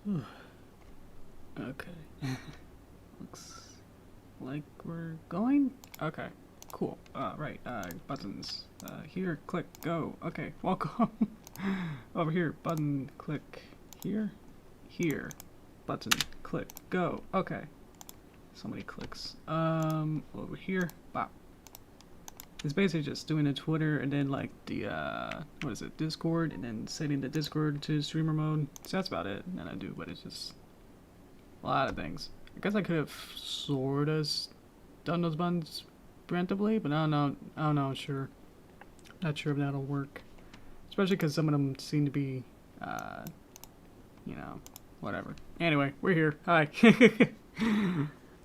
Okay. Looks like we're going? Okay. Cool. Right. Buttons. Here, click, go. Okay, welcome. Over here, button, click. Here. Here. Button, click, go. Okay. So many clicks. Over here. Bop. It's basically just doing the Twitter and then like the, what is it, Discord, and then setting the Discord to streamer mode. So that's about it. And then I do, but it's just a lot of things. I guess I could have sort of done those buttons preemptively, but I don't know. I don't know. Sure, not sure if that'll work. Especially because some of them seem to be, you know, whatever. Anyway, we're here. Hi.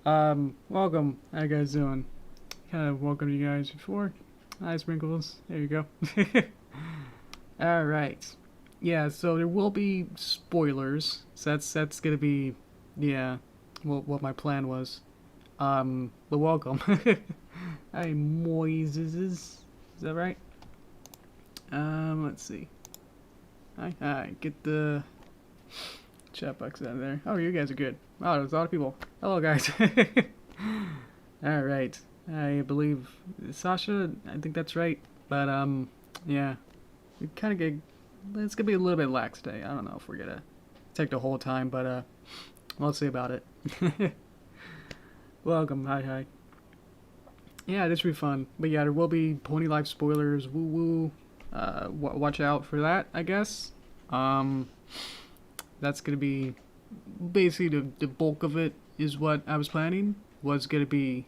Welcome. How you guys doing? Kind of welcome you guys before. Hi, Sprinkles. There you go. All right. Yeah. So there will be spoilers. So that's gonna be, yeah, what my plan was. But welcome. Hi, Moises. Is that right? Let's see. Hi. Get the chat box out of there. Oh, you guys are good. Wow, there's a lot of people. Hello, guys. All right. I believe Sasha. I think that's right. But yeah, we kind of get. It's gonna be a little bit lax today. I don't know if we're gonna take the whole time, but we'll see about it. Welcome. Hi. Yeah, this will be fun. But yeah, there will be Pony Life spoilers. Woo. Watch out for that, I guess. That's gonna be basically the bulk of it is what I was planning. Was gonna be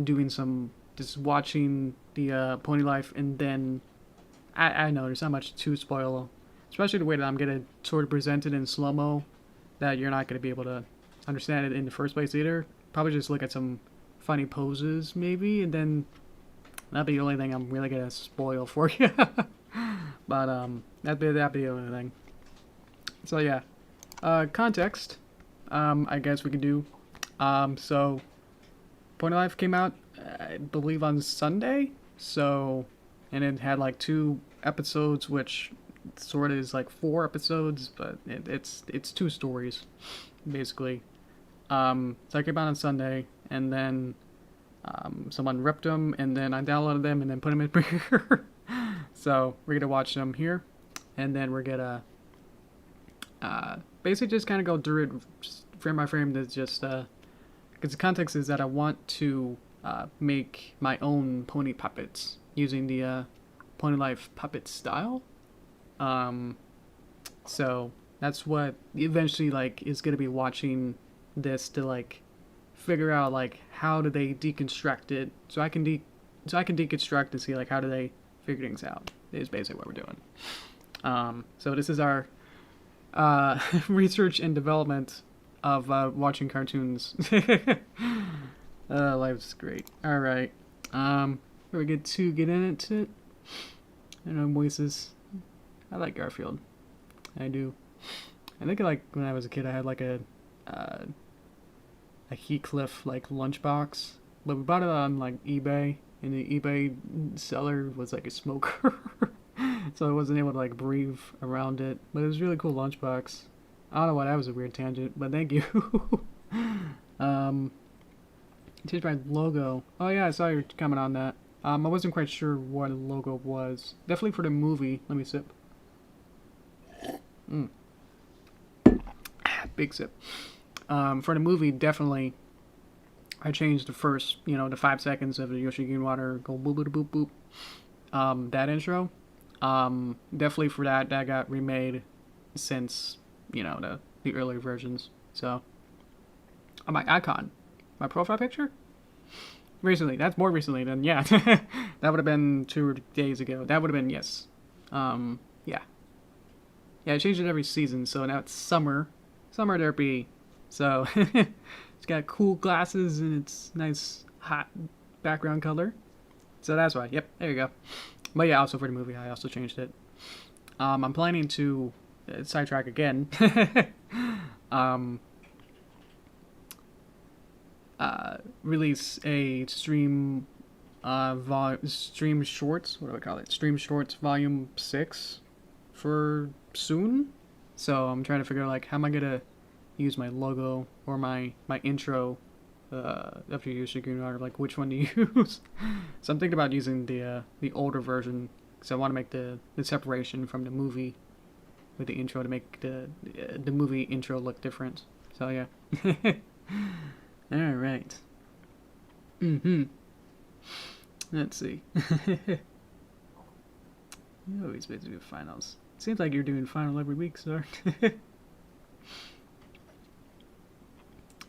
doing some just watching the Pony Life, and then I know there's not much to spoil, especially the way that I'm gonna sort of present it in slow-mo, that you're not gonna be able to understand it in the first place either. Probably just look at some funny poses maybe, and then that'd be the only thing I'm really gonna spoil for you. But that'd be the only thing. So yeah, context. I guess we can do. So Point of Life came out, I believe, on Sunday. So, and it had like 2 episodes, which sort of is like 4 episodes, but it's 2 stories, basically. So I came out on Sunday, and then someone ripped them, and then I downloaded them, and then put them in here. So we're gonna watch them here, and then we're gonna basically just kind of go through it frame by frame. That's just because the context is that I want to make my own pony puppets using the Pony Life puppet style. So that's what eventually like is gonna be watching this to like figure out like how do they deconstruct it, so I can deconstruct and see like how do they figure things out, is basically what we're doing. So this is our research and development of watching cartoons. Life's great. All right. We get to get into it. I know voices. I like Garfield. I do. I think like when I was a kid, I had like a Heathcliff like lunchbox, but we bought it on like eBay, and the eBay seller was like a smoker, so I wasn't able to like breathe around it. But it was a really cool lunchbox. I don't know why that was a weird tangent, but thank you. Changed my logo. Oh yeah, I saw your comment on that. I wasn't quite sure what the logo was. Definitely for the movie. Let me sip. Big sip. For the movie, definitely, I changed the first, the 5 seconds of the Yoshi Greenwater go boop boop boop boop. That intro. Definitely for that got remade since, the earlier versions. So, my icon, my profile picture, recently. That's more recently than, yeah. That would have been 2 days ago. That would have been, yes. Yeah. Yeah, I changed it every season, so now it's summer Derpy. So, it's got cool glasses and it's nice hot background color. So that's why. Yep, there you go. But yeah, also for the movie, I also changed it. I'm planning to sidetrack again. Release a stream shorts. What do I call it? Stream shorts volume 6 for soon. So I'm trying to figure out like how am I gonna use my logo or my intro after Yoshi Greenwater, like which one to use. So I'm thinking about using the older version because I want to make the separation from the movie with the intro to make the movie intro look different. So yeah. All right. Let's see. You always busy with finals. Seems like you're doing final every week, sir.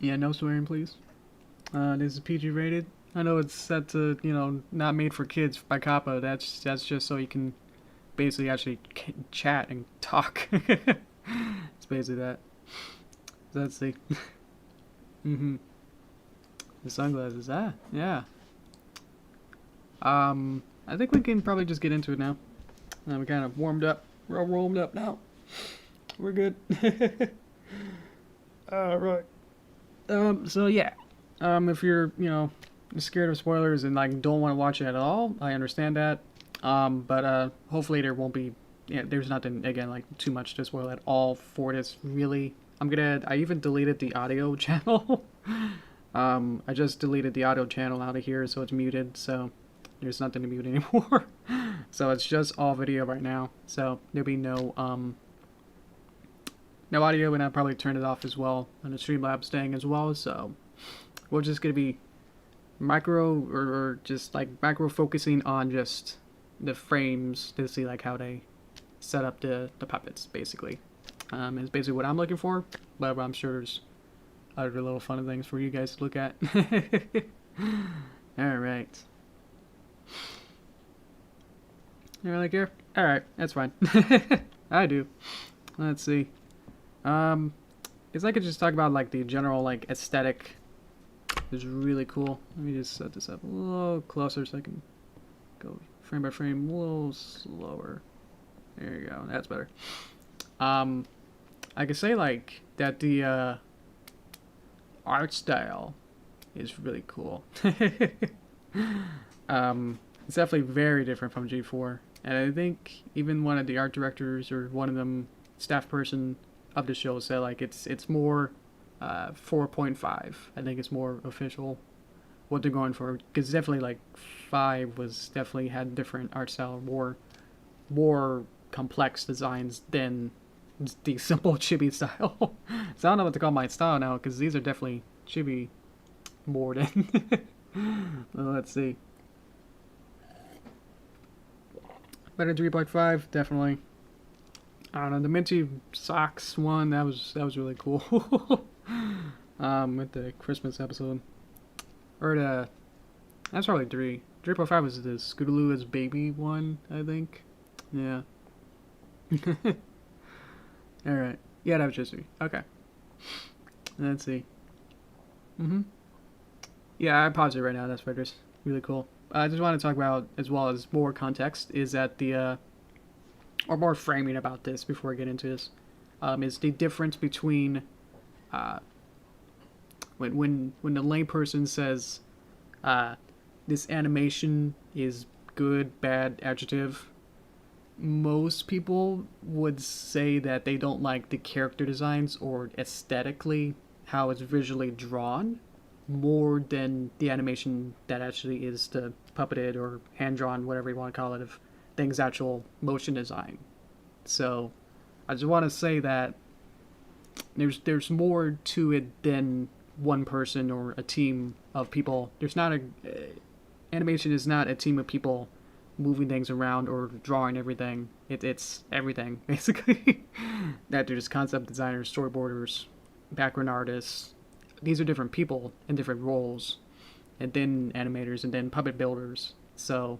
Yeah, no swearing, please. This is PG rated. I know it's set to, not made for kids by COPPA. That's just so you can basically actually chat and talk. It's basically that. So let's see. The sunglasses. Yeah. I think we can probably just get into it now. We kind of warmed up. We're all warmed up now. We're good. Alright. So yeah. If you're, scared of spoilers and like don't want to watch it at all, I understand that. But hopefully there won't be, there's nothing, again, like too much to spoil at all for this, really. I even deleted the audio channel. I just deleted the audio channel out of here, so it's muted, so there's nothing to mute anymore. So it's just all video right now, so there'll be no audio, and I'll probably turn it off as well on the Streamlabs thing as well, so we're just gonna be or just like macro focusing on just the frames to see like how they set up the puppets, basically. Is basically what I'm looking for, but I'm sure there's other little fun things for you guys to look at. Alright. You really care? Alright, that's fine. I do. Let's see. Guess I could just talk about like the general like aesthetic. It's really cool. Let me just set this up a little closer so I can go frame by frame a little slower. There you go. That's better. I could say like that the art style is really cool. It's definitely very different from G4, and I think even one of the art directors or one of them staff person of the show said like it's more 4.5. I think it's more official what they're going for, because definitely like 5 was definitely had different art style, more complex designs than the simple chibi style. So I don't know what to call my style now, because these are definitely chibi more than. Let's see. Better 3.5, definitely. I don't know, the Minty Socks one, that was really cool. With the Christmas episode. Or that's probably 3. 3.5 was the Scootaloo's baby one, I think. Yeah. Alright. Yeah, that was just 3. Okay. Let's see. Yeah, I paused it right now, that's why it's really cool. I just want to talk about, as well as more context, is that or more framing about this before I get into this, is the difference between, when the layperson says, this animation is good, bad, adjective, most people would say that they don't like the character designs or aesthetically how it's visually drawn, more than the animation that actually is the puppeted or hand-drawn, whatever you want to call it, of things actual motion design. So I just want to say that there's more to it than one person or a team of people. There's not animation is not a team of people moving things around or drawing everything. It's everything, basically. That there's concept designers, storyboarders, background artists. These are different people in different roles, and then animators, and then puppet builders. So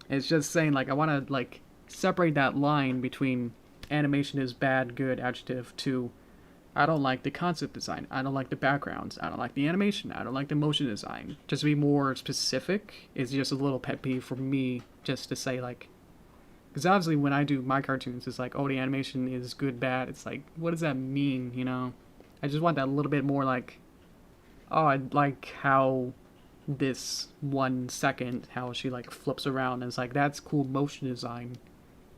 it's just saying, like, I want to like separate that line between animation is bad, good, adjective, to I don't like the concept design, I don't like the backgrounds, I don't like the animation, I don't like the motion design. Just to be more specific is just a little pet peeve for me, just to say, like, because obviously when I do my cartoons, it's like, oh, the animation is good, bad. It's like, what does that mean, you know? I just want that a little bit more like, oh, I like how this 1 second, how she like flips around, and it's like, that's cool motion design.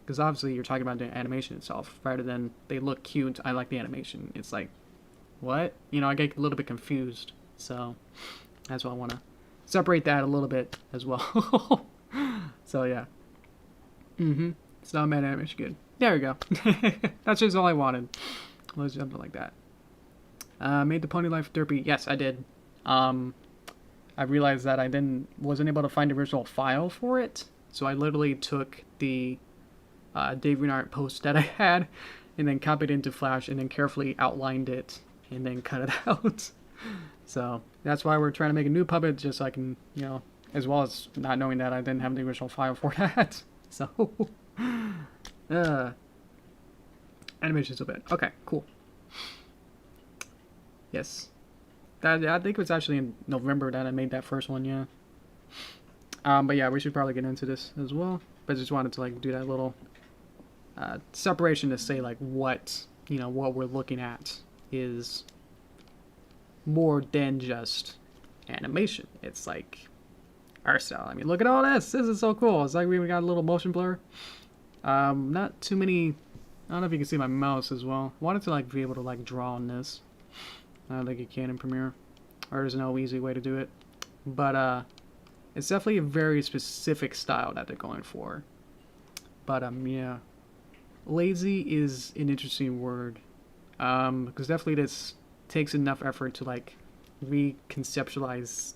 Because obviously you're talking about the animation itself rather than they look cute, I like the animation. It's like, what? You know, I get a little bit confused. So that's why I want to separate that a little bit as well. So yeah. It's not mad animation good. There we go. That's just all I wanted. Was something like that. Made the pony life derpy. Yes, I did. I realized that I wasn't able to find the original file for it. So I literally took the DeviantArt post that I had and then copied it into Flash and then carefully outlined it and then cut it out. So that's why we're trying to make a new puppet, just so I can, you know, as well as not knowing that I didn't have the original file for that. So, animation's so bad. Okay, cool. Yes. I think it was actually in November that I made that first one, yeah. But yeah, we should probably get into this as well. But I just wanted to like do that little separation to say like what, you know, what we're looking at is more than just animation. It's like art style. I mean, look at all this. This is so cool. It's like we got a little motion blur. Not too many. I don't know if you can see my mouse as well. I wanted to like be able to like draw on this. I don't think you can in Premiere, or there's no easy way to do it. But it's definitely a very specific style that they're going for. But yeah, lazy is an interesting word. Because definitely this takes enough effort to like reconceptualize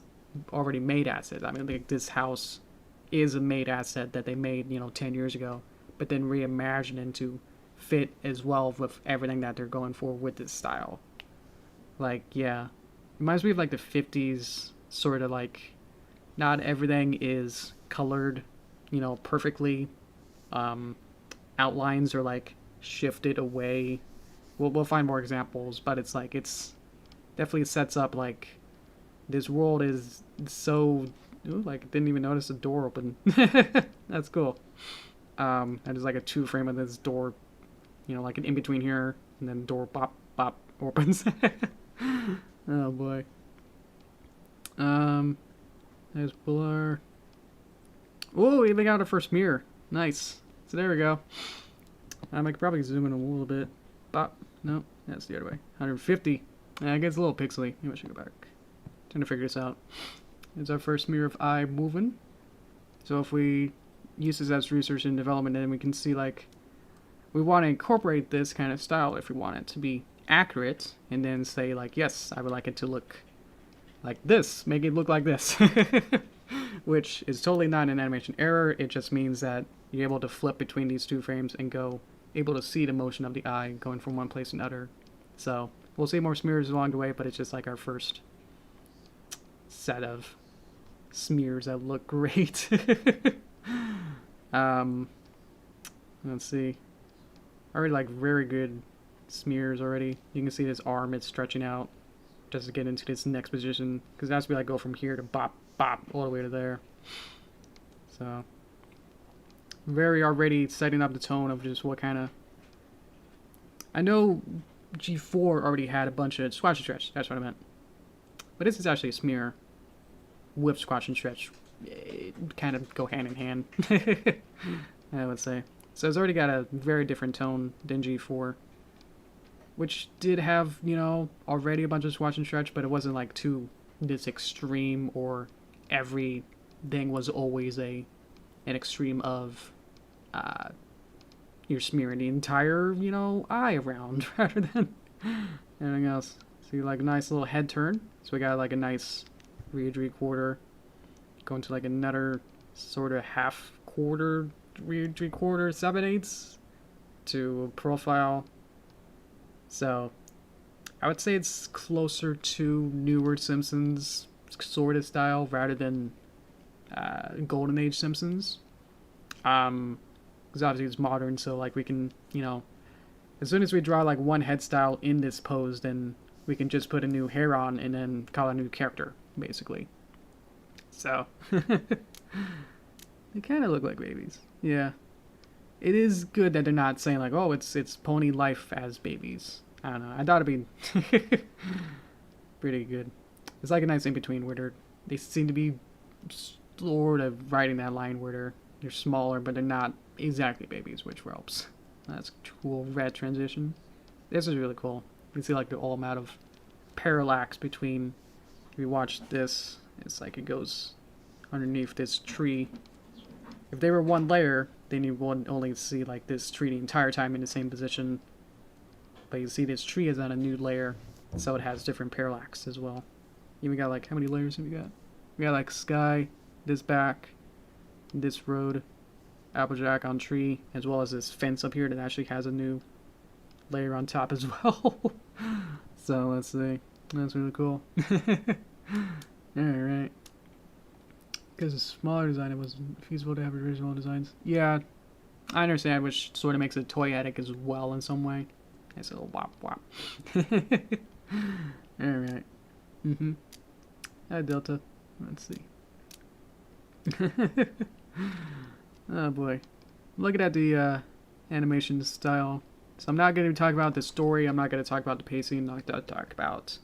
already made assets. I mean, like this house is a made asset that they made, you know, 10 years ago, but then reimagined into fit as well with everything that they're going for with this style. Like, yeah, reminds me of like the 50s, sort of like not everything is colored, you know, perfectly. Outlines are like shifted away. We'll find more examples, but it's like it's definitely sets up like this world is so like didn't even notice the door open. That's cool. And there's like a 2 frame of this door, you know, like an in between here, and then door bop bop opens. Oh boy. There's blur. Oh, we even got our first mirror. Nice. So there we go. I could probably zoom in a little bit. Bop. No, that's the other way. 150. Yeah, it gets a little pixely. Maybe I should go back. Trying to figure this out. It's our first mirror of eye moving. So if we use this as research and development, then we can see like we want to incorporate this kind of style if we want it to be accurate, and then say like, yes, I would like it to look like this. Make it look like this. Which is totally not an animation error. It just means that you're able to flip between these 2 frames and able to see the motion of the eye going from one place to another. So we'll see more smears along the way, but it's just like our first set of smears that look great. Let's see. Already like very good smears already. You can see this arm, it's stretching out just to get into this next position, because it has to be like go from here to bop bop all the way to there. So very already setting up the tone of just what kind of... I know G4 already had a bunch of squash and stretch, that's what I meant. But this is actually a smear with squash and stretch. It kind of go hand in hand, I would say. So it's already got a very different tone than G4, which did have, you know, already a bunch of squash and stretch, but it wasn't like too this extreme, or everything was always an extreme of you're smearing the entire, you know, eye around rather than anything else. See, like a nice little head turn. So we got like a nice 3 3/4, going to like another sort of half quarter, 3 3/4, 7/8 to profile. So I would say it's closer to newer Simpsons sort of style rather than Golden Age Simpsons. Because obviously it's modern, so like we can, you know, as soon as we draw like one head style in this pose, then we can just put a new hair on and then call a new character, basically. So they kind of look like babies. Yeah. It is good that they're not saying like, oh, it's pony life as babies. I don't know. I thought it'd be pretty good. It's like a nice in between where they seem to be sort of riding that line where they're smaller, but they're not exactly babies, which helps. That's cool. Red transition. This is really cool. You can see like the all amount of parallax between. If you watch this, it's like it goes underneath this tree. If they were one layer, then you would only see like this tree the entire time in the same position. But you see this tree is on a new layer, so it has different parallax as well. Even got like, how many layers have we got? We got like sky, this back, this road, applejack on tree, as well as this fence up here that actually has a new layer on top as well. So let's see. That's really cool. Alright. Because a smaller design, it wasn't feasible to have original designs. Yeah, I understand, which sort of makes it toyetic as well in some way. Nice little wop wop. Alright. Hi, Delta. Let's see. Oh boy. Looking at the animation style. So I'm not going to talk about the story, I'm not going to talk about the pacing, I'm not going to talk about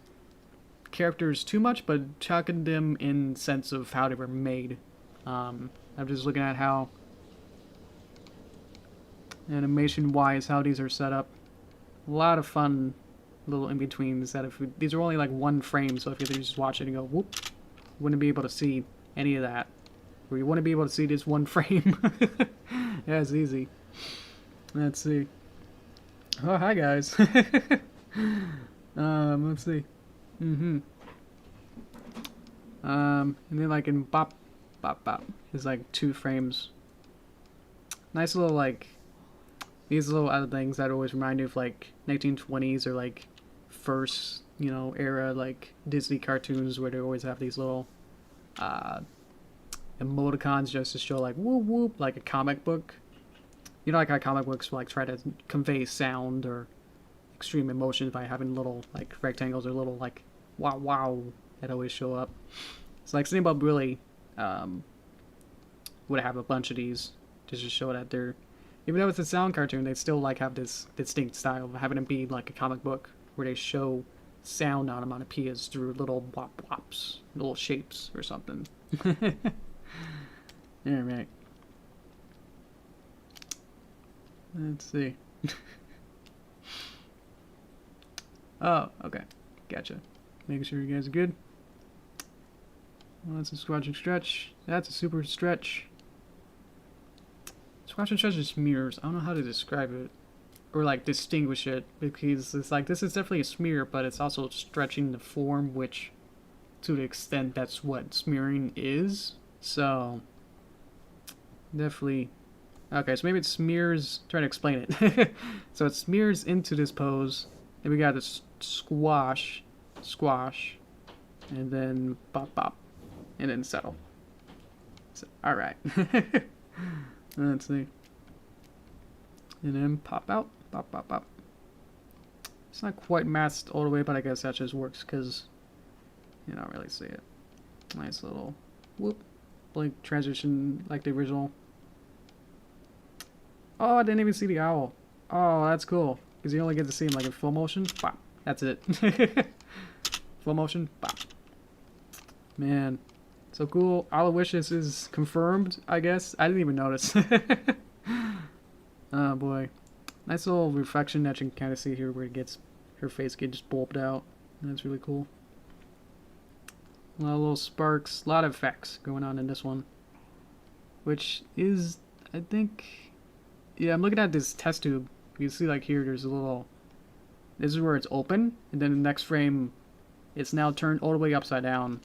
characters too much, but talking them in sense of how they were made. I'm just looking at how animation-wise, how these are set up. A lot of fun little in-betweens that if these are only like one frame, so if you just watch it and go, whoop, you wouldn't be able to see any of that. Or you wouldn't be able to see this one frame. Yeah, it's easy. Let's see. Oh, hi guys. Let's see. And then like in bop, bop, bop, there's like 2 frames. Nice little like, these little other things that always remind you of like 1920s or like first, you know, era like Disney cartoons where they always have these little emoticons just to show like whoop whoop, like a comic book. You know, like how comic books like try to convey sound or extreme emotions by having little like rectangles or little like wow wow that always show up. So like Cintiq really would have a bunch of these to just show that they're, even though it's a sound cartoon, they still like have this distinct style of having it be like a comic book where they show sound onomatopoeias through little wop wops, little shapes or something. Alright. Let's see. Oh, okay. Gotcha. Making sure you guys are good. Well, that's a squash and stretch. That's a super stretch. Squash and stretch is smears. I don't know how to describe it. Or like distinguish it. Because it's like, this is definitely a smear, but it's also stretching the form, which to the extent that's what smearing is. So, definitely. Okay, so maybe it smears, trying to explain it. So it smears into this pose. Then we got this squash, squash, and then bop bop, and then settle. So, alright. Let's see. And then pop out, pop pop pop. It's not quite masked all the way, but I guess that just works because you don't really see it. Nice little whoop, blink transition like the original. Oh, I didn't even see the owl. Oh, that's cool. Because you only get to see him like in full motion. Bop. That's it. Full motion. Bop. Man. So cool. All I wish this is confirmed, I guess. I didn't even notice. Oh boy. Nice little reflection that you can kind of see here where it gets, her face gets bulbed out. That's really cool. A lot of little sparks. A lot of effects going on in this one. Which is, I think... Yeah, I'm looking at this test tube. You see like here, there's a little... This is where it's open, and then the next frame, it's now turned all the way upside down.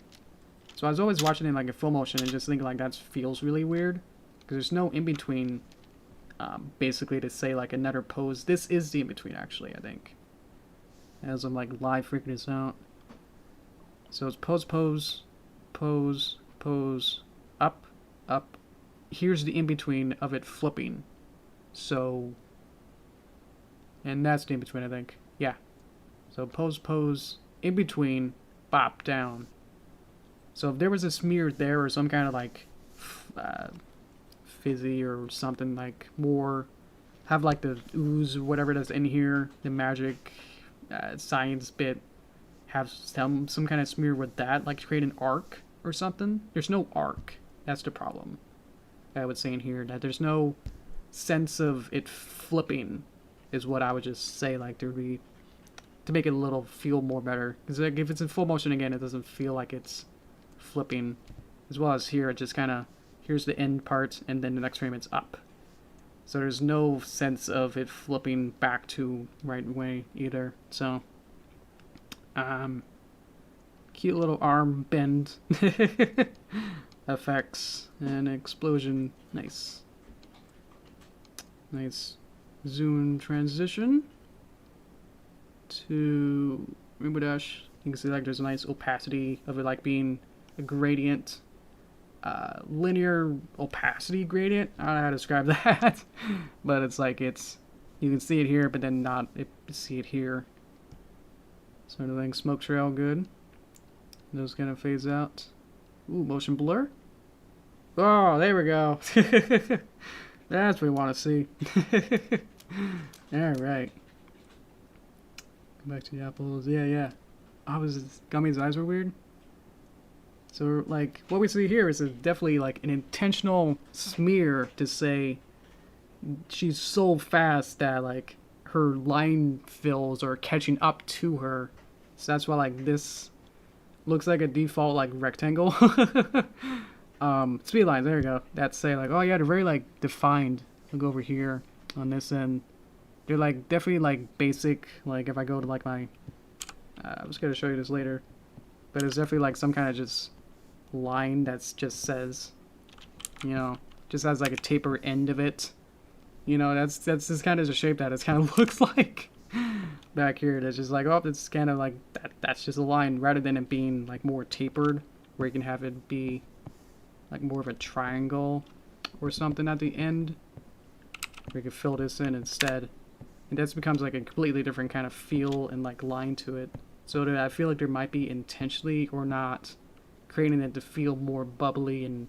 So I was always watching it like in full motion and just thinking like that feels really weird. Because there's no in-between, basically to say like another pose. This is the in-between actually, I think. As I'm like live freaking this out. So it's pose, pose, pose, pose, up, up. Here's the in-between of it flipping. So, and that's the in-between, I think. Yeah. So pose, pose, in-between, bop, down. So if there was a smear there or some kind of like fizzy or something like more, have like the ooze or whatever that's in here, the magic science bit, have some kind of smear with that, like create an arc or something. There's no arc. That's the problem. I would say in here that there's no sense of it flipping is what I would just say, like, to make it a little feel more better. Because like, if it's in full motion again, it doesn't feel like it's flipping. As well as here, it just kind of, here's the end part, and then the next frame it's up. So there's no sense of it flipping back to right way either. So, cute little arm bend effects and explosion. Nice. Nice zoom transition to Rainbow Dash. You can see like there's a nice opacity of it, like being a gradient. Linear opacity gradient. I don't know how to describe that, but it's like you can see it here, but then not see it here. Sort of thing. Smoke trail, good. Those kind of phase out. Ooh, motion blur. Oh, there we go. That's what we want to see. All right. Go back to the apples. Yeah. Oh, Gummy's eyes were weird. So, like, what we see here is definitely, like, an intentional smear to say she's so fast that, like, her line fills are catching up to her. So that's why, like, this looks like a default, like, rectangle. Speed lines, there we go. That's say, like, oh, yeah, they're very, like, defined. Look over here on this end. They're, like, definitely, like, basic. Like, if I go to, like, my... I was going to show you this later. But it's definitely, like, some kind of just... line that's just says, you know, just has like a taper end of it, you know, that's just kind of the shape that it kind of looks like back here. It's just like, oh, it's kind of like that's just a line rather than it being like more tapered where you can have it be like more of a triangle or something at the end where you can fill this in instead, and this becomes like a completely different kind of feel and like line to it. So I feel like there might be intentionally or not creating it to feel more bubbly, and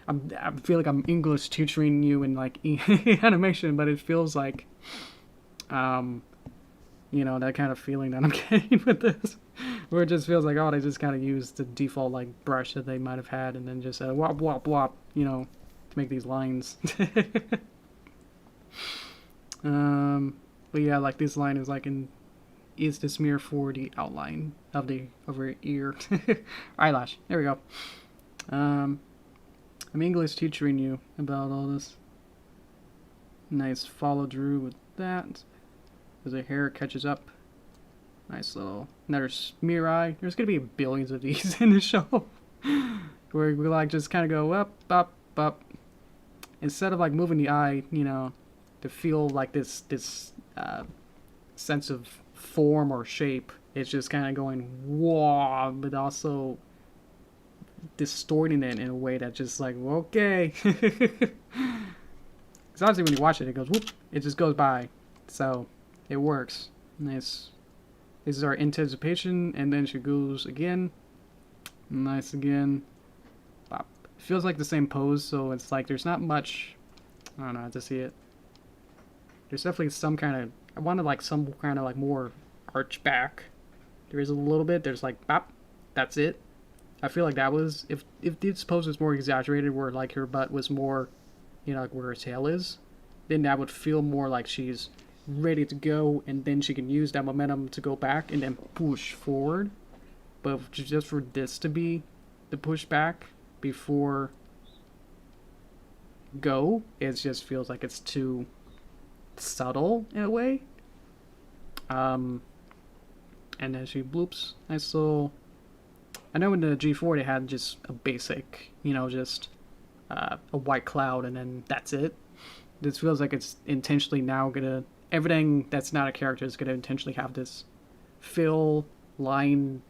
I feel like I'm English tutoring you in like animation, but it feels like, you know, that kind of feeling that I'm getting with this, where it just feels like, oh, they just kind of used the default like brush that they might have had, and then just wop wop wop, you know, to make these lines. But yeah, like this line is like is the smear for the outline of her ear. Eyelash. There we go. I'm English tutoring you about all this. Nice follow through with that. As the hair catches up. Nice little another smear eye. There's gonna be billions of these in the show. Where we like just kind of go up, up, up. Instead of like moving the eye, you know, to feel like this sense of form or shape, it's just kind of going whoa, but also distorting it in a way that just like, okay. Because obviously when you watch it, it goes whoop, it just goes by, so it works. Nice. This is our anticipation, and then she goes again. Nice again. Bop. It feels like the same pose, so it's like there's not much. I don't know how to see it. There's definitely some kind of, I wanted like some kind of like more arch back. There is a little bit. There's like bop. That's it. I feel like that was, if this pose was more exaggerated, where like her butt was more, you know, like where her tail is, then that would feel more like she's ready to go, and then she can use that momentum to go back and then push forward. But just for this to be the push back before go, it just feels like it's too subtle in a way. And then she bloops. Nice little. I know in the G4 they had just a basic, you know, just a white cloud, and then that's it. This feels like it's intentionally now gonna, everything that's not a character is gonna intentionally have this fill line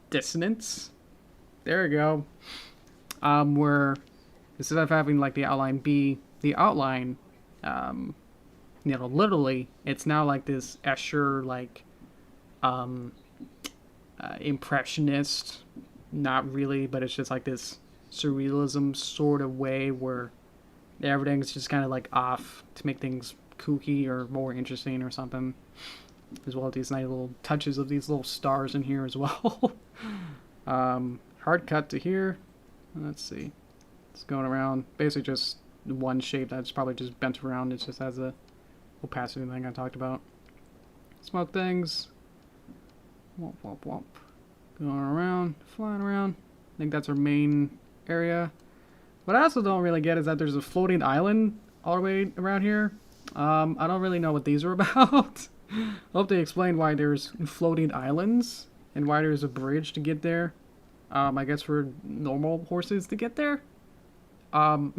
dissonance. There we go. Where instead of having like the outline be the outline, you know, literally, it's now like this Escher, like, impressionist, not really, but it's just like this surrealism sort of way where everything's just kind of like off to make things kooky or more interesting or something, as well as these nice little touches of these little stars in here as well. Hard cut to here. Let's see. It's going around, basically just one shape that's probably just bent around. It just has a opacity thing I talked about. Smoke things. Womp womp womp. Going around, flying around. I think that's our main area. What I also don't really get is that there's a floating island all the way around here. I don't really know what these are about. I hope they explain why there's floating islands and why there's a bridge to get there. I guess for normal horses to get there. Oh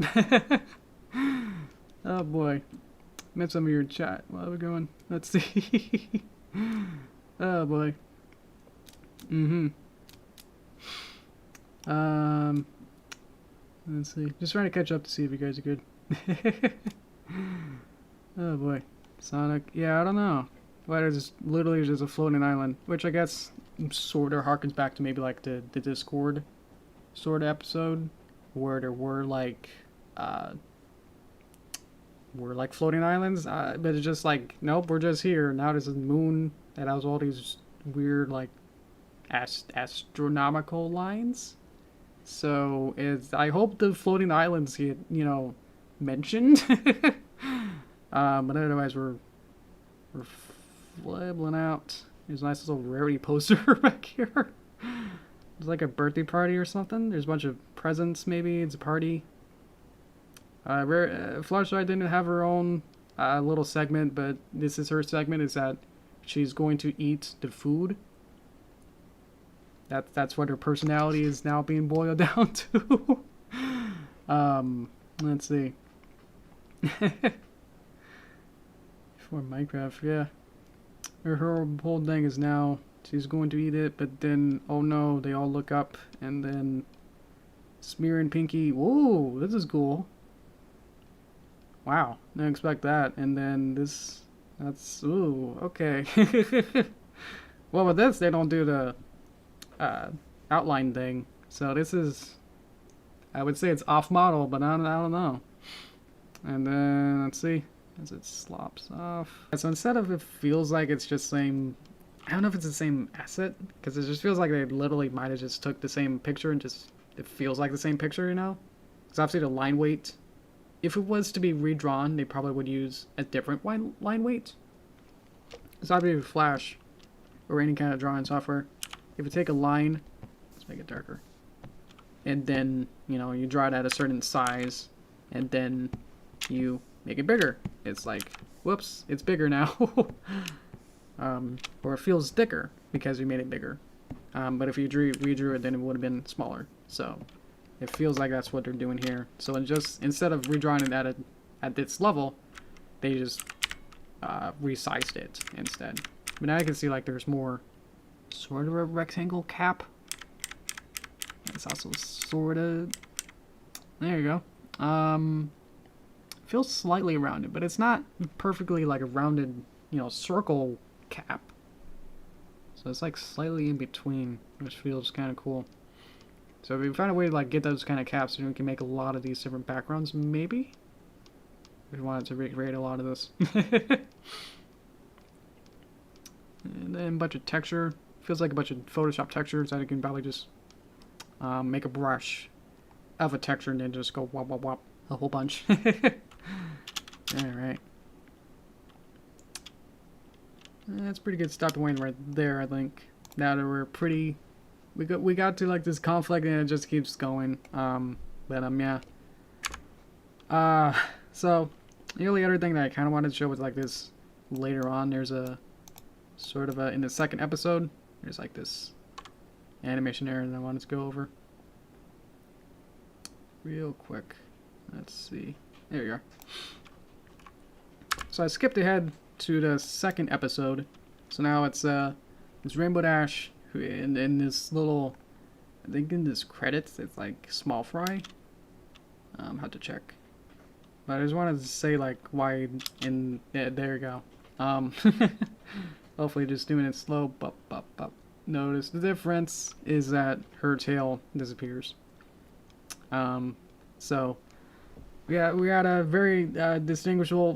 boy. Met some of your chat while we're going. Let's see. Oh boy. Let's see. Just trying to catch up to see if you guys are good. Oh boy. Sonic. Yeah, I don't know. Why there's literally just a floating island, which I guess sort of harkens back to maybe like the Discord sort of episode where there were like floating islands, but it's just like, nope, we're just here. Now there's a moon that has all these weird like astronomical lines. So I hope the floating islands get, you know, mentioned. But otherwise we're flibbling out. There's a nice little rarity poster back here. It's like a birthday party or something. There's a bunch of presents, maybe. It's a party. Fluttershy didn't have her own little segment, but this is her segment, is that she's going to eat the food. That's what her personality is now being boiled down to. Let's see. For Minecraft, yeah. Her whole thing is now she's going to eat it, but then, oh no, they all look up, and then Smear and Pinky, whoa, this is cool. Wow, didn't expect that. And then this, that's, ooh, okay. Well, with this, they don't do the outline thing. So this is, I would say it's off model, but I don't know. And then, let's see, as it slops off. So instead of it feels like it's just same, I don't know if it's the same asset, because it just feels like they literally might have just took the same picture and just, it feels like the same picture, you know? Because obviously the line weight, if it was to be redrawn, they probably would use a different line weight. It's obviously Flash or any kind of drawing software. If you take a line, let's make it darker, and then, you know, you draw it at a certain size, and then you make it bigger. It's like, whoops, it's bigger now. Or it feels thicker because we made it bigger. But if you redrew it, then it would have been smaller. So it feels like that's what they're doing here. So it just, instead of redrawing it at this level, they just resized it instead. But now I can see like there's more sort of a rectangle cap. It's also sort of, there you go. Feels slightly rounded, but it's not perfectly like a rounded, you know, circle cap. So it's like slightly in between, which feels kind of cool. So if we find a way to like get those kind of caps, then we can make a lot of these different backgrounds, maybe? If we wanted to recreate a lot of this. And then a bunch of texture. Feels like a bunch of Photoshop textures that you can probably just make a brush of a texture and then just go wop wop wop a whole bunch. Alright. That's pretty good stopping point right there, I think. Now that we're pretty, we got to like this conflict and it just keeps going. Yeah. So the only other thing that I kind of wanted to show was like this later on. There's a sort of a, in the second episode, there's like this animation error that I wanted to go over real quick. Let's see. There you are. So I skipped ahead to the second episode. So now it's Rainbow Dash who in this little, I think in this credits it's like small fry. Had to check. But I just wanted to say like why in, yeah, there you go. Hopefully just doing it slow. Bup, bup, bup. Notice the difference is that her tail disappears. So yeah, we got a very distinguishable,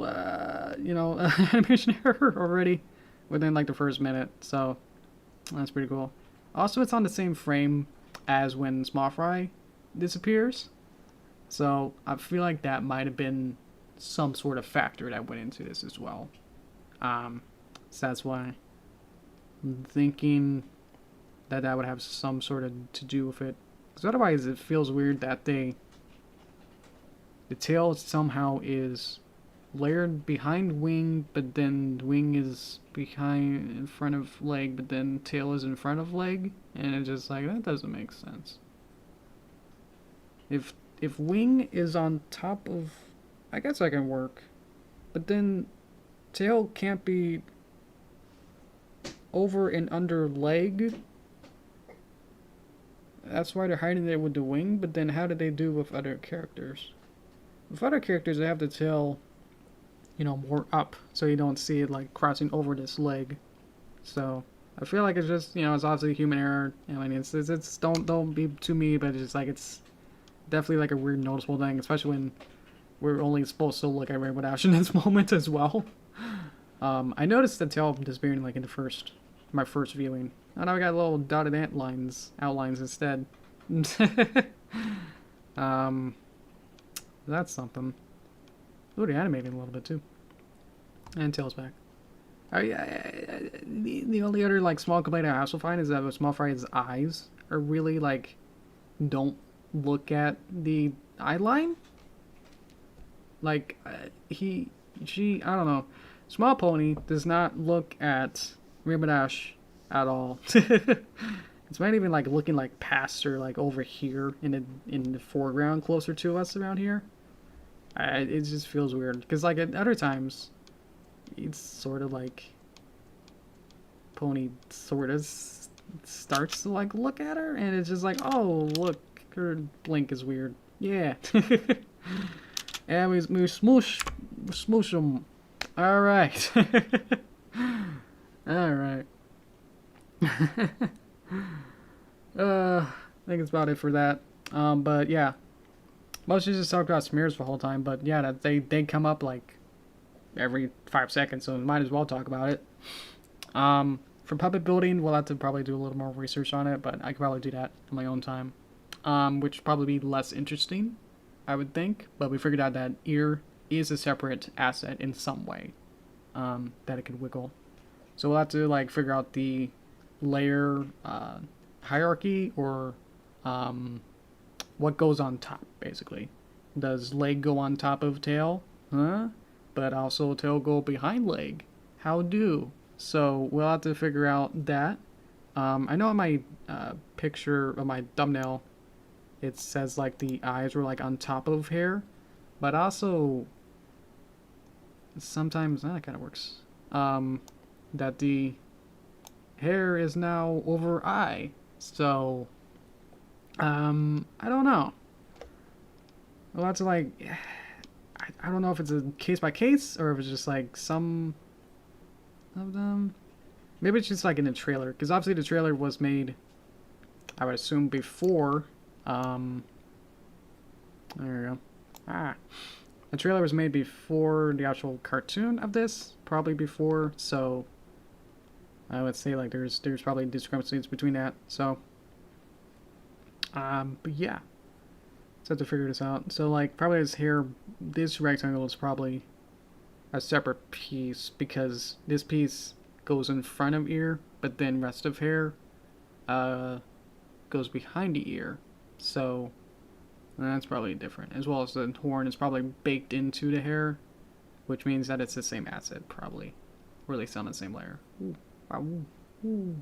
you know, animation error already within like the first minute. So that's pretty cool. Also, it's on the same frame as when Small Fry disappears. So I feel like that might have been some sort of factor that went into this as well. So that's why I'm thinking that that would have some sort of to do with it. Because otherwise it feels weird that the tail somehow is layered behind wing, but then wing is behind in front of leg, but then tail is in front of leg, and it's just like, that doesn't make sense. If wing is on top of, I guess I can work, but then tail can't be over and under leg. That's why they're hiding it with the wing, but then how did they do with other characters? With other characters, they have the tail, you know, more up, so you don't see it like crossing over this leg. So I feel like it's just, you know, it's obviously human error. I mean, it's don't be too me, but it's just like, it's definitely like a weird noticeable thing, especially when we're only supposed to look at Rainbow Dash in this moment as well. I noticed the tail disappearing like in my first viewing. Oh, now we got little dotted outlines instead. That's something. Ooh, they're animating a little bit too. And tail's back. The only other like small complaint I also find is that with Small Fry's eyes are really like don't look at the eye line. Like she, I don't know. Small Pony does not look at Rainbow Dash at all. It's not even like looking like past or like over here in the foreground closer to us around here. It just feels weird because like at other times, it's sort of like Pony sort of starts to like look at her, and it's just like, oh look, her blink is weird. Yeah. And we smoosh them. All right. All right. I think it's about it for that. But yeah, mostly just talked about smears the whole time. But yeah, that they come up like every 5 seconds, so we might as well talk about it. For puppet building, we'll have to probably do a little more research on it, but I could probably do that on my own time. Which would probably be less interesting, I would think. But we figured out that ear is a separate asset in some way, that it can wiggle. So we'll have to like figure out the layer hierarchy, or what goes on top, basically. Does leg go on top of tail? Huh? But also tail go behind leg. How do? So we'll have to figure out that. I know in my picture of my thumbnail, it says like the eyes were like on top of hair, but also sometimes that kind of works. That the hair is now over eye. So I don't know. We'll have to like, I don't know if it's a case by case or if it's just like some of them. Maybe it's just like in the trailer, because obviously the trailer was made, I would assume, before. There we go. The trailer was made before the actual cartoon of this, probably before. So I would say like there's probably discrepancies between that. So, but yeah, let's have to figure this out. So like probably his hair, this rectangle is probably a separate piece, because this piece goes in front of ear, but then rest of hair goes behind the ear. So that's probably different, as well as the horn is probably baked into the hair, which means that it's the same asset, probably, or at least on the same layer. Ooh. Wow. Ooh.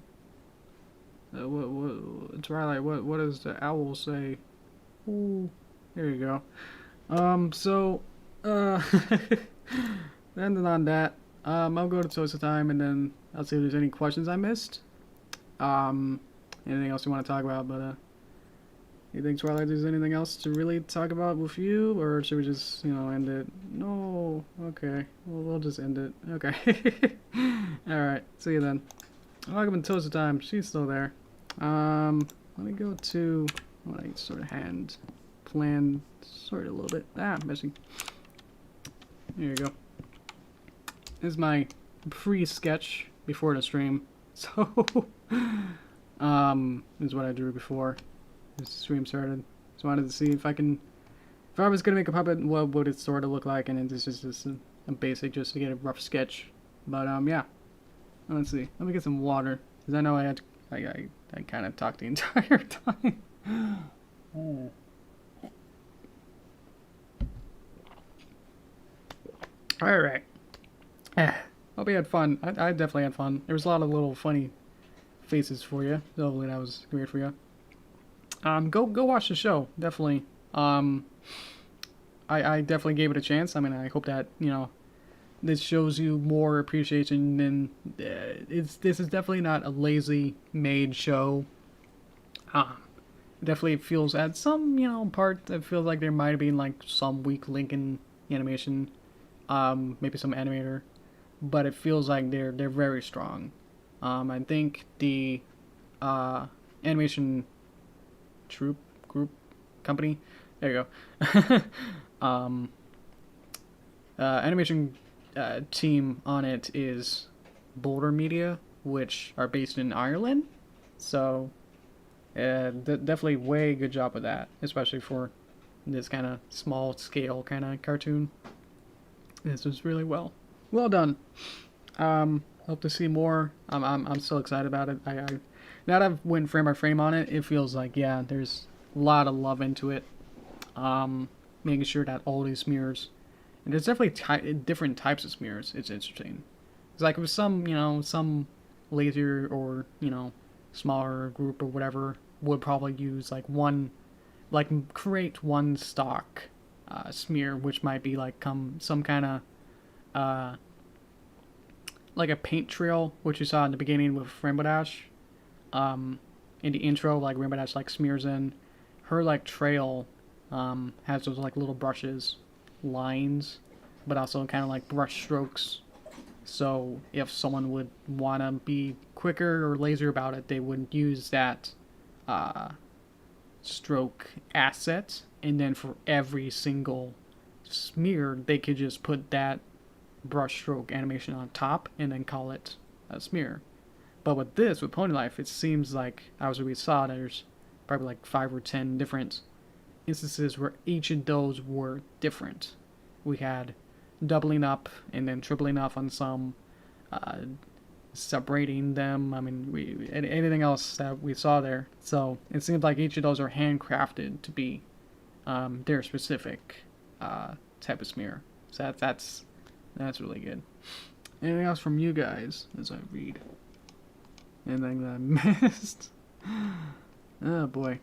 Twilight, what does the owl say? Ooh. There you go. So, ending on that, I'll go to Toast Time, and then I'll see if there's any questions I missed. Anything else you want to talk about, but, you think, Twilight, there's anything else to really talk about with you, or should we just, you know, end it? No, okay, we'll just end it. Okay. Alright, see you then. Welcome to Toast Time, she's still there. Let me go to what I sort of hand plan, sort of a little bit. Messy. There you go. This is my pre-sketch before the stream. So, this is what I drew before the stream started. So I wanted to see if I if I was gonna make a puppet, what would it sort of look like? And this is just a basic, just to get a rough sketch. But yeah. Let's see. Let me get some water, because I know I kind of talked the entire time. Oh. All right. Hope you had fun. I definitely had fun. There was a lot of little funny faces for you. Hopefully that was great for you. Go watch the show. Definitely. I definitely gave it a chance. I mean, I hope that, you know, this shows you more appreciation than this is definitely not a lazy made show. Definitely feels at some, you know, part it feels like there might have been like some weak link in animation, maybe some animator, but it feels like they're very strong. I think the animation troupe group company, there you go. Animation team on it is Boulder Media, which are based in Ireland. So definitely way good job with that, especially for this kind of small scale kind of cartoon. This was really well done. Hope to see more. I'm so excited about it. I now that I've went frame by frame on it, it feels like, yeah, there's a lot of love into it. Making sure that all these smears, and there's definitely different types of smears. It's interesting. It's like with some, you know, some lazier or, you know, smaller group or whatever would probably use like one, like create one stock smear, which might be like some kind of like a paint trail, which you saw in the beginning with Rainbow Dash. In the intro, like Rainbow Dash like smears in her like trail, has those like little brushes, lines, but also kind of like brush strokes. So if someone would want to be quicker or lazier about it, they would use that stroke asset, and then for every single smear, they could just put that brush stroke animation on top and then call it a smear. But with this, with Pony Life, it seems like, as we saw, there's probably like 5 or 10 different instances where each of those were different. We had doubling up and then tripling up on some, separating them. I mean, anything else that we saw there. So it seems like each of those are handcrafted to be their specific type of smear. So that's really good. Anything else from you guys as I read? Anything that I missed? Oh boy.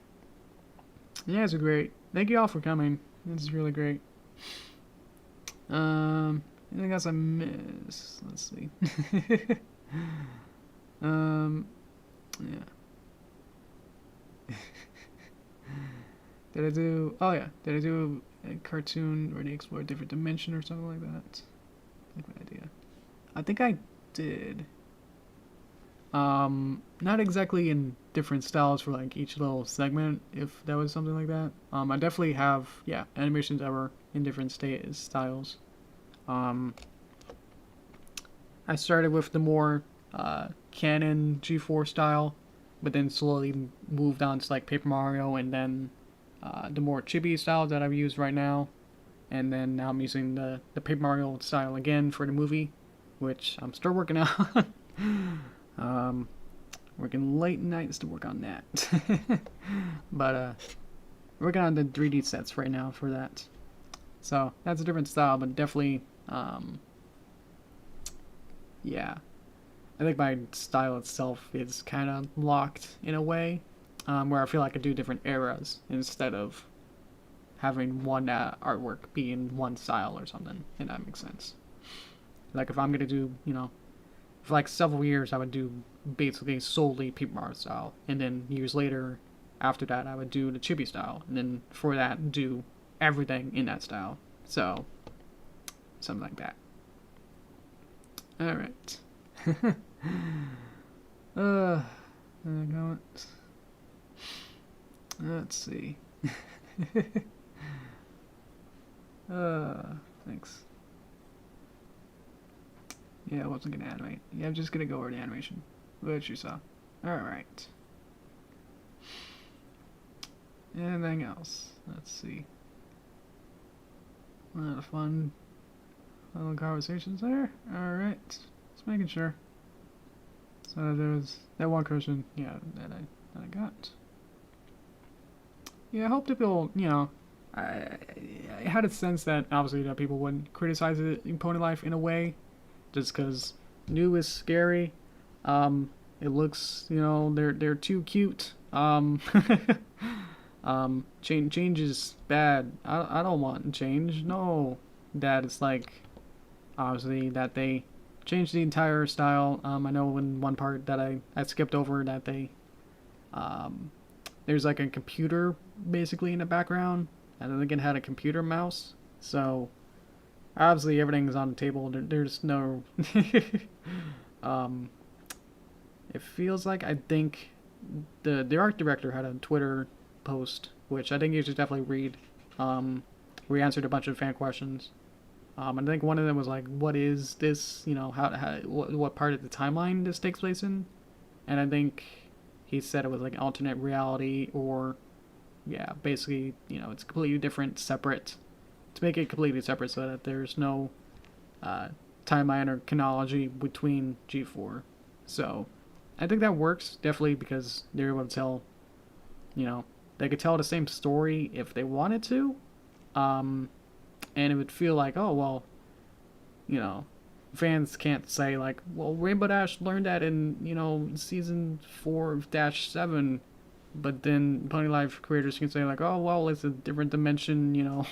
You guys are great. Thank you all for coming. This is really great. Anything else I missed? Let's see. Yeah. Did I do? Oh yeah. Did I do a cartoon where they explore a different dimension or something like that? Like my idea. I think I did. Not exactly in different styles for like each little segment, if that was something like that. I definitely have, yeah, animations that were in different styles. I started with the more Canon G4 style, but then slowly moved on to like Paper Mario, and then the more chibi style that I've used right now, and then now I'm using the Paper Mario style again for the movie, which I'm still working on. Working late nights to work on that. But working on the 3D sets right now for that. So that's a different style, but definitely, yeah. I think my style itself is kind of locked in a way, where I feel like I do different eras instead of having one artwork be in one style or something, if that makes sense. Like if I'm gonna do, you know, for like several years I would do basically solely Paper Mario style, and then years later after that I would do the chibi style, and then for that do everything in that style. So something like that. Alright. Let's see. Thanks. Yeah, I wasn't gonna animate. Yeah, I'm just gonna go over the animation, which you saw. Alright. Anything else? Let's see. A lot of fun little conversations there. Alright. Just making sure. So there's that one question, yeah, that I got. Yeah, I hope people, you know, I had a sense that obviously that people wouldn't criticize it in Pony Life in a way, just because new is scary. It looks, you know, they're too cute. Change is bad. I don't want change. No, that it's like obviously that they changed the entire style. I know in one part that I skipped over that they there's like a computer basically in the background, and then again had a computer mouse. So obviously everything's on the table. There's no it feels like I think the art director had a Twitter post, which I think you should definitely read. We answered a bunch of fan questions. And I think one of them was like, "What is this? You know, what part of the timeline this takes place in?" And I think he said it was like alternate reality, or yeah, basically, you know, it's completely different, separate. To make it completely separate, so that there's no timeline or chronology between G4. So I think that works definitely because they're able to tell, you know, they could tell the same story if they wanted to. And it would feel like, oh, well, you know, fans can't say, like, well, Rainbow Dash learned that in, you know, season 4-7, but then Pony Life creators can say, like, oh, well, it's a different dimension, you know,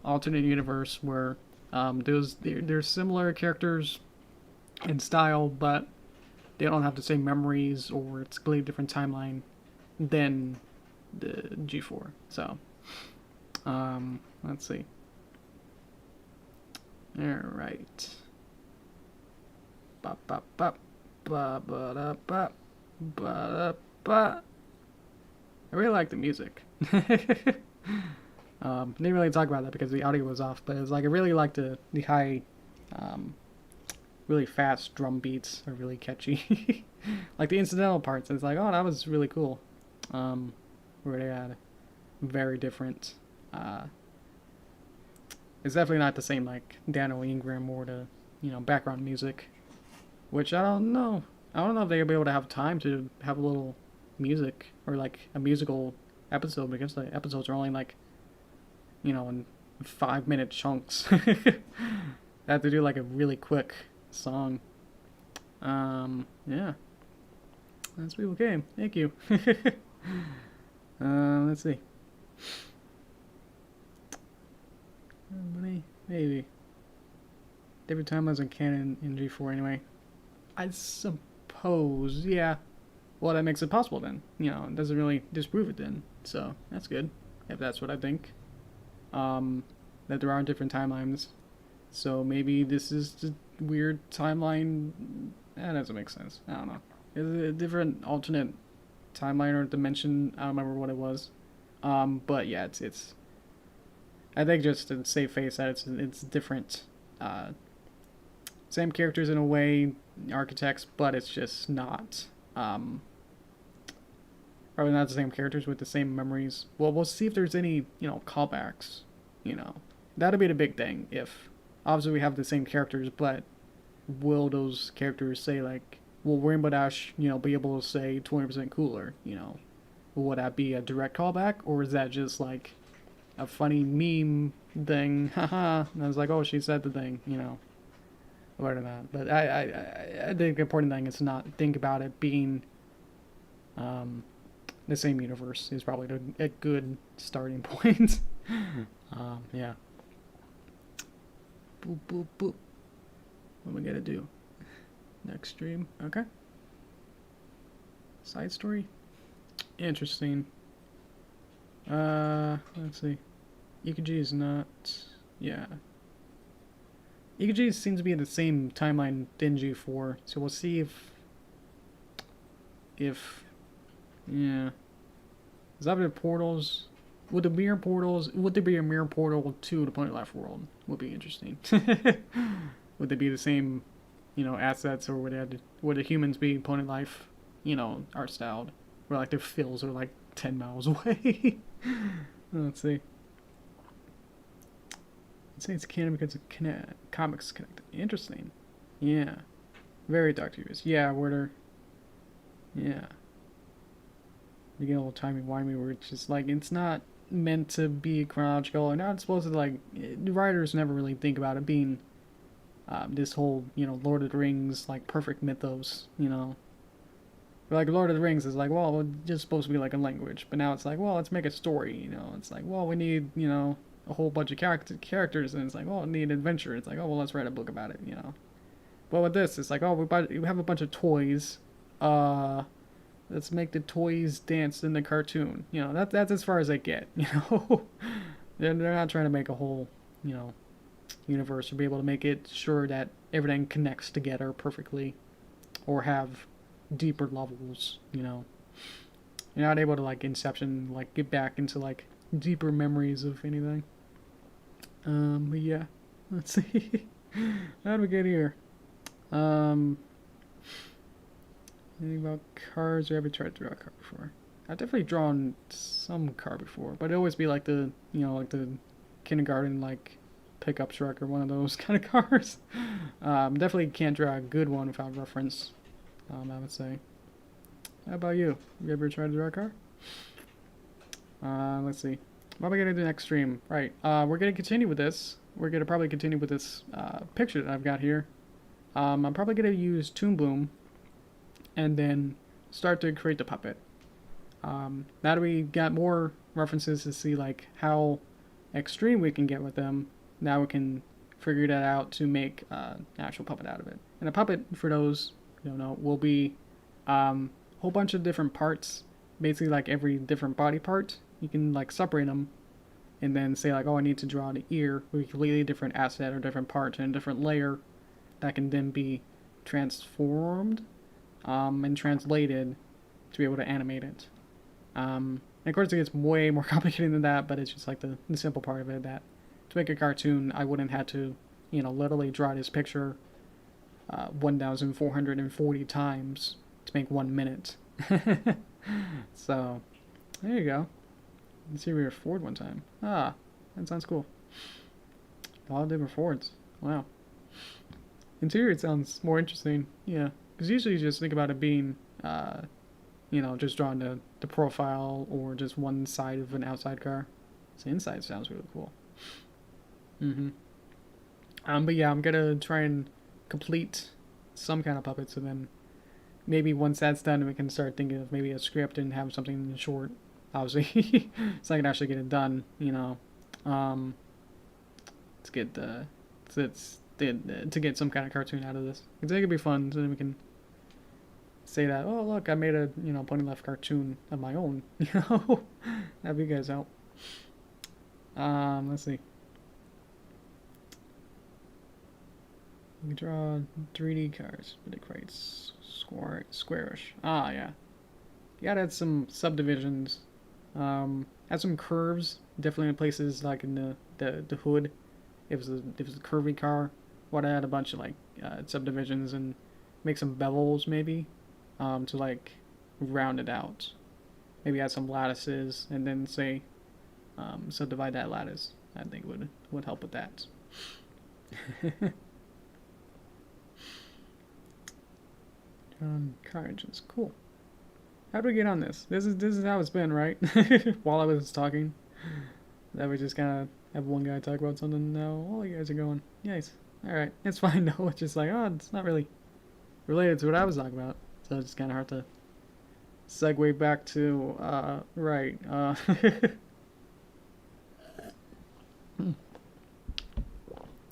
alternate universe where they're similar characters in style, but they don't have the same memories, or it's a completely different timeline than the G4. So, let's see. Alright. Ba ba ba ba ba da ba ba da ba. I really like the music. Didn't really talk about that because the audio was off, but it's like I really like the high, really fast drum beats are really catchy. Like the incidental parts, it's like, oh, that was really cool. Where they had very different. It's definitely not the same like Daniel Ingram or the, you know, background music, which I don't know. I don't know if they'll be able to have time to have a little music or like a musical episode, because the episodes are only like, you know, in 5-minute chunks. They have to do like a really quick song. Yeah. That's people came. Thank you. Let's see. Maybe. Different timelines in canon in G4 anyway. I suppose, yeah. Well, that makes it possible then. You know, it doesn't really disprove it then. So, that's good. If that's what I think. That there are different timelines. So maybe this is the weird timeline. That doesn't make sense. I don't know. It's a different alternate timeline or dimension. I don't remember what it was. But yeah, it's I think just to save face that it's different. Same characters in a way, architects, but it's just not. Probably not the same characters with the same memories. Well, we'll see if there's any, you know, callbacks. You know, that'll be the big thing. If obviously we have the same characters, but will those characters say like, will Rainbow Dash, you know, be able to say 20% cooler? You know, would that be a direct callback, or is that just like a funny meme thing? Haha. And I was like, oh, she said the thing, you know, or not. But I think the important thing is to not think about it being the same universe is probably a good starting point. Yeah. Boop, boop, boop. What am I gonna do? Next stream. Okay. Side story? Interesting. Let's see. EKG is not... Yeah. EKG seems to be in the same timeline in G4, so we'll see if... Yeah. Is that the portals? Would there be a mirror portal to the Pony Life world? Would be interesting. Would they be the same, you know, assets, or would the humans be Pony Life, you know, art styled? Where like their fills are like 10 miles away. Let's see. I'd say it's canon because of comics connected. Interesting. Yeah. Very Doctor Who. Yeah, Werder. Yeah. You get a little timey-wimey where it's just like, it's not meant to be chronological, or not supposed to, like, the writers never really think about it being this whole, Lord of the Rings, like, perfect mythos, Like, Lord of the Rings is like, well, it's just supposed to be like a language, but now it's like, well, let's make a story, It's like, well, we need, a whole bunch of characters, and it's like, well, we need adventure. It's like, oh, well, let's write a book about it, But with this, it's like, oh, we have a bunch of toys, let's make the toys dance in the cartoon. That's as far as they get, They're not trying to make a whole, universe, or be able to make it sure that everything connects together perfectly, or have deeper levels, You're not able to, like, Inception, like, get back into, like, deeper memories of anything. But yeah, let's see. How do we get here? Anything about cars, or have you tried to draw a car before? I've definitely drawn some car before, but it always be like the, like the kindergarten, like, pickup truck or one of those kind of cars. Definitely can't draw a good one without reference, I would say. How about you? You ever tried to draw a car? Let's see. What am I going to do next stream? Right, we're going to continue with this. We're going to probably continue with this picture that I've got here. I'm probably going to use Toon Boom and then start to create the puppet. Now that we got more references to see, like, how extreme we can get with them, now we can figure that out to make an actual puppet out of it. And a puppet, for those who don't know, will be a whole bunch of different parts, basically like every different body part. You can, like, separate them and then say, like, oh, I need to draw the ear with a completely different asset or different part and a different layer that can then be transformed and translated to be able to animate it. And of course it gets way more complicated than that, but it's just like the simple part of it, that to make a cartoon I wouldn't have to, literally draw this picture 1,440 times to make 1 minute. So, there you go. Let's see, we were Ford one time. Ah, that sounds cool. A lot of different Fords. Wow. Interior, it sounds more interesting. Yeah, because usually you just think about it being, just drawing the profile or just one side of an outside car. So inside sounds really cool. But yeah, I'm gonna try and complete some kind of puppet, so then maybe once that's done, we can start thinking of maybe a script and have something short, obviously, so I can actually get it done, Let's get to get some kind of cartoon out of this. I think it'd be fun, so then we can say that, oh, look, I made a, Pony Life cartoon of my own, Have you guys out. Let's see. You can draw 3D cars, but it creates squarish. Ah, yeah. You gotta add some subdivisions. Add some curves, definitely in places like in the hood. If it was a curvy car, would add a bunch of, like, subdivisions and make some bevels maybe, to, like, round it out. Maybe add some lattices and then say, subdivide that lattice. I think would help with that. Car engines, cool. How do we get on this? This is how it's been, right? While I was talking, that we just kind of have one guy talk about something. Now all you guys are going, nice. All right, it's fine. No, it's just like, oh, it's not really related to what I was talking about, so it's kind of hard to segue back to right.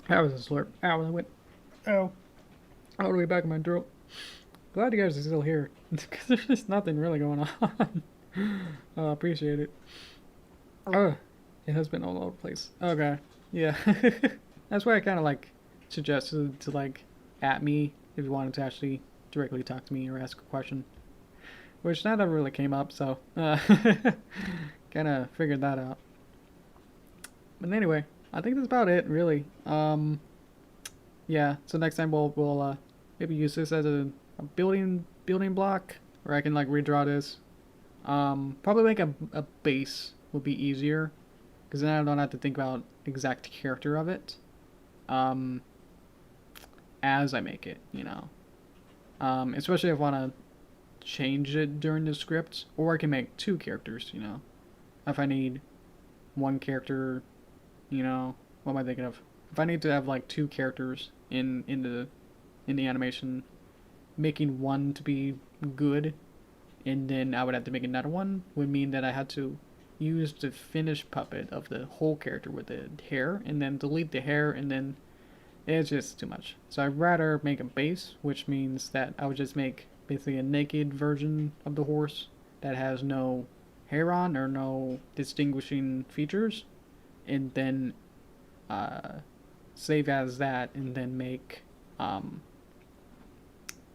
That was a slurp. Ow, I went. Oh, all the way back in my throat. Glad you guys are still here, because there's just nothing really going on. Oh, appreciate it. It has been all over the place. Okay, yeah. That's why I kind of, like, suggested to, like, at me if you wanted to actually directly talk to me or ask a question. Which that never really came up, so kind of figured that out. But anyway, I think that's about it, really. Yeah, so next time we'll maybe use this as a building block, or I can, like, redraw this. Probably make a base would be easier, because then I don't have to think about exact character of it as I make it, you know. Especially if I want to change it during the script, or I can make 2 characters, you know. If I need 1 character, you know, what am I thinking of? If I need to have like 2 characters in the animation, making one to be good, and then I would have to make another one, would mean that I had to use the finished puppet of the whole character with the hair, and then delete the hair, and then it's just too much. So I'd rather make a base, which means that I would just make basically a naked version of the horse that has no hair on or no distinguishing features, and then save as that, and then make a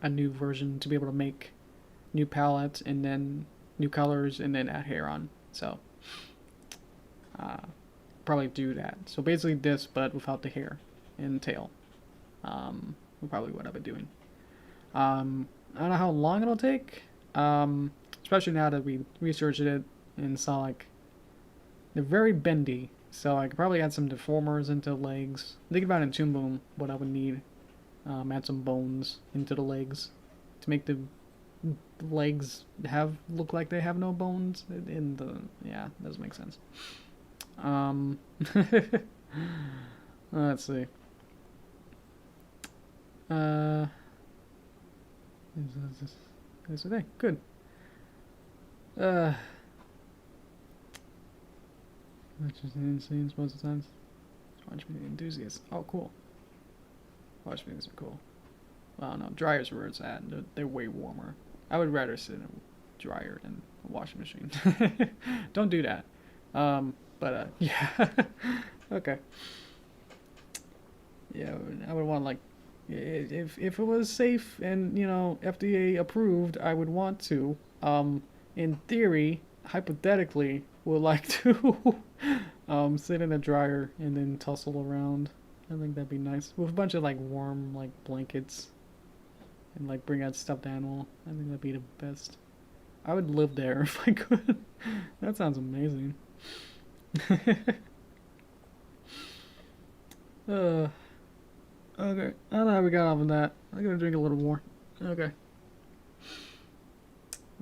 new version to be able to make new palettes and then new colors and then add hair on. So probably do that. So basically this, but without the hair and tail. Probably what I've been doing. I don't know how long it'll take, especially now that we researched it and saw like they're very bendy. So I could probably add some deformers into legs. Think about it in Toon Boom, what I would need. Add some bones into the legs to make the legs look like they have no bones. Yeah, doesn't make sense. Let's see. Is it? Good. Which is insane most of the times. Watch me enthusiast. Oh, cool. Watch me, these are cool. Well, no, dryer's where it's at. They're way warmer. I would rather sit in a dryer than a washing machine. Don't do that. Yeah. Okay. Yeah, I would want, like, if it was safe and, you know, FDA approved, I would want to, in theory, hypothetically, would like to sit in a dryer and then tussle around. I think that'd be nice. With a bunch of, like, warm, like, blankets. And, like, bring out stuffed animal. I think that'd be the best. I would live there if I could. That sounds amazing. Okay. I don't know how we got off of that. I'm gonna drink a little more. Okay.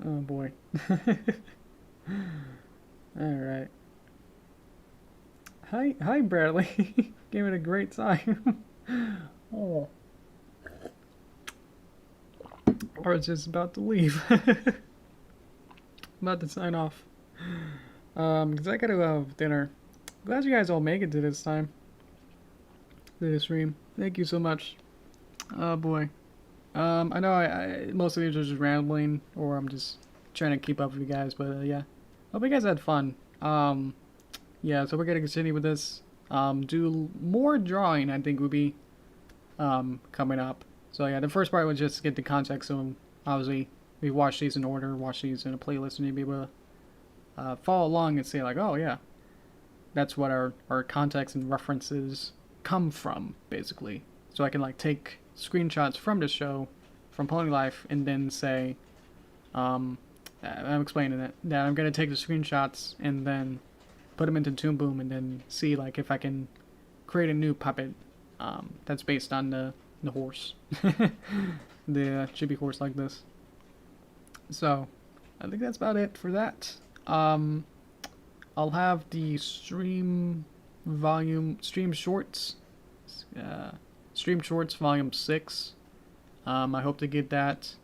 Oh boy. Alright. Hi Bradley. Gave it a great time. Oh. I was just about to leave. About to sign off. Because I gotta go have dinner. Glad you guys all make it to this time. To this stream. Thank you so much. Oh boy. I know I most of these are just rambling, or I'm just trying to keep up with you guys, but yeah. Hope you guys had fun. Yeah, so we're gonna continue with this. Do more drawing, I think, would be coming up. So yeah, the first part was just get the context, so obviously we watch these in order, watch these in a playlist, and you'll be able to follow along and say like, oh yeah, that's what our context and references come from, basically. So I can like take screenshots from the show, from Pony Life, and then say, I'm explaining it, that I'm going to take the screenshots and then put them into Toon Boom and then see like if I can create a new puppet that's based on the horse. The chibi horse like this. So I think that's about it for that. I'll have the stream shorts volume 6. I hope to get that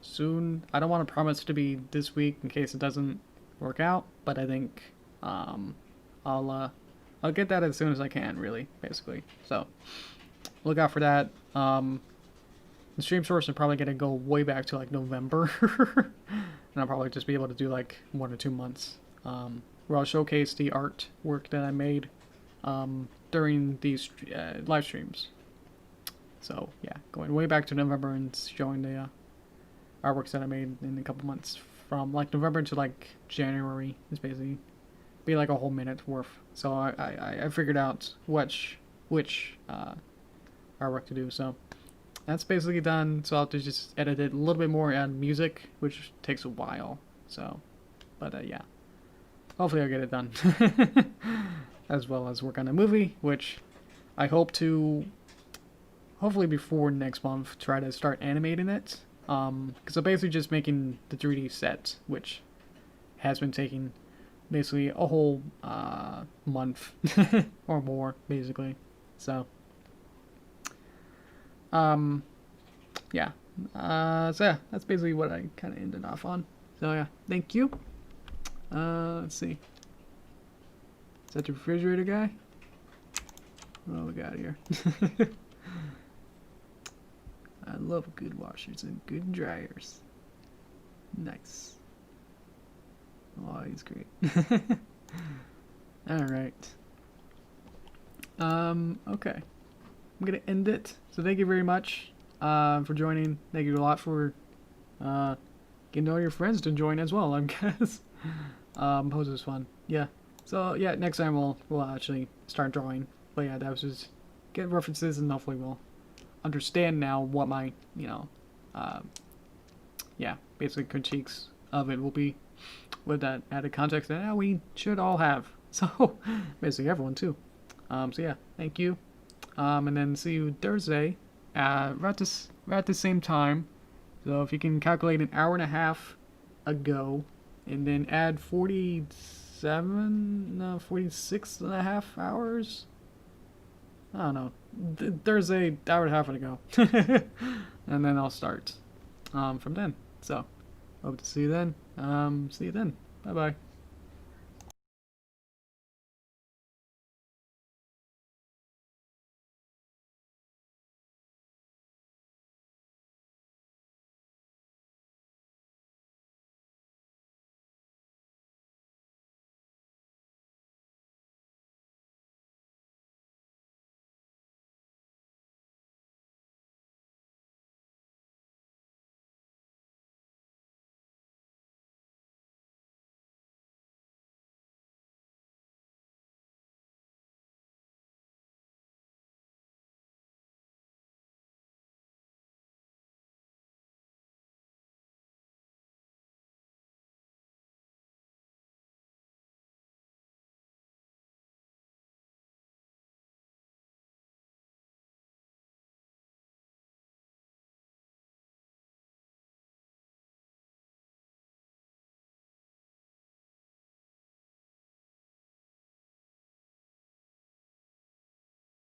soon. I don't want to promise to be this week in case it doesn't work out, but I think I'll get that as soon as I can, really, basically. So look out for that. The stream shorts are probably gonna go way back to like November, and I'll probably just be able to do like 1 or 2 months, where I'll showcase the art work that I made during these live streams. So yeah, going way back to November and showing the artworks that I made in a couple months, from like November to like January. Is basically be like a whole minute worth. So I figured out which artwork to do. So that's basically done. So I'll have to just edit it a little bit more, add music, which takes a while. So, but yeah, hopefully I'll get it done. as well as work on a movie, which I hope to, hopefully before next month, try to start animating it. Because I'm basically just making the 3D set, which has been taking basically a whole month or more, basically. So, yeah. So yeah, that's basically what I kind of ended off on. So yeah, thank you. Let's see. Is that the refrigerator guy? What do we got here? I love good washers and good dryers. Nice. Oh, he's great. Alright. Okay. I'm gonna end it. So thank you very much for joining. Thank you a lot for getting all your friends to join as well, I guess. Hope this was fun. Yeah. So yeah, next time we'll actually start drawing. But yeah, that was just get references, and hopefully we'll understand now what my, yeah, basically critiques of it will be with that added context that we should all have. So basically everyone too. So yeah, thank you. And then see you Thursday right at the same time. So if you can calculate an hour and a half ago, and then add 46 and a half hours. I don't know. Thursday, hour and a half ago. And then I'll start from then. So, hope to see you then. See you then. Bye-bye.